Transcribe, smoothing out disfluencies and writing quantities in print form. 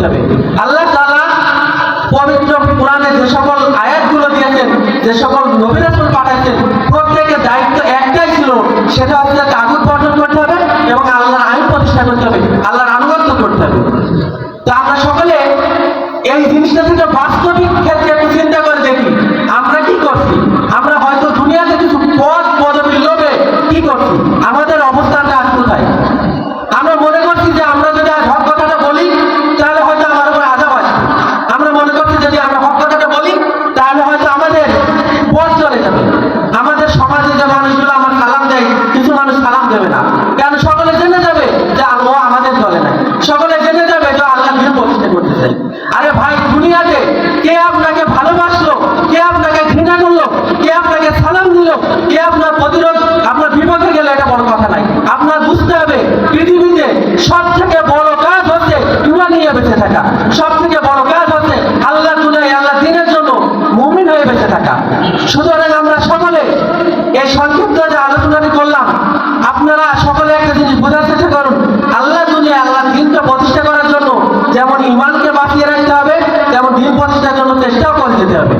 হবে। আল্লাহ তাআলা পবিত্র কোরআনে যে সকল আয়াতগুলো দিয়েছেন, যে সকল নবী রাসূল পাঠাচ্ছেন, প্রত্যেকের দায়িত্ব একটাই ছিল, সেটা হচ্ছে তাগুত বর্জন করতে হবে এবং আল্লাহর আইন প্রতিষ্ঠা করতে হবে, আল্লাহর আনুগত্য করতে হবে। তো আমরা সকলে এই জিনিসটা থেকে বাস্তবিক ক্ষেত্রে একটু চিন্তা করে দেখি, আমরা কি করছি? আমরা হয়তো দুনিয়াতে কিছু পদ পদবীর লোভে কি করছি, আমাদের অবস্থানটা আজ কোথায়? আমরা মনে করছি যে আমরা যদি আজ হক কথাটা বলি তাহলে হয়তো আমার উপর আযাব আসবে। আমরা মনে করছি যদি আমরা হক কথাটা বলি তাহলে হয়তো আমাদের পথ চলে যাবে। আমাদের সমাজে যে মানুষগুলো আমার সালাম দেয়, কিছু মানুষ সালাম দেবে না, কারণ সকলে জেনে যাবে যে ও আমাদের দলে নাই, সকলে জেনে যাবে যে আল্লাহ দিন প্রতিষ্ঠা করতে চাই। আরে ভাই, দুনিয়াতে কে আপনাকে ভালোবাসলো, কে আপনাকে ঘৃণা করলো, কে আপনাকে সালাম দিল, কে আপনার প্রতিরোধ, আপনার বিপক্ষে গেলে এটা বড় কথা নাই। আপনার বুঝতে হবে পৃথিবীতে সব থেকে বড় কাজ হচ্ছে ইমান নিয়ে বেঁচে থাকা, সব থেকে বড় কাজ হচ্ছে আল্লাহ দুনিয়ায় আল্লাহ দিনের জন্য মুমিন হয়ে বেঁচে থাকা। সুতরাং আমরা সকলে এই সংক্ষিপ্ত যে আলোচনাটি করলাম, আপনারা সকলে একটা জিনিস বোঝার চেষ্টা করুন, আল্লাহ দুনিয়ায় আল্লাহ দিনকে প্রতিষ্ঠা করার জন্য যেমন ইমানকে বাঁচিয়ে রাখতে হবে, তেমন দিন প্রতিষ্ঠার জন্য চেষ্টাও করে যেতে হবে।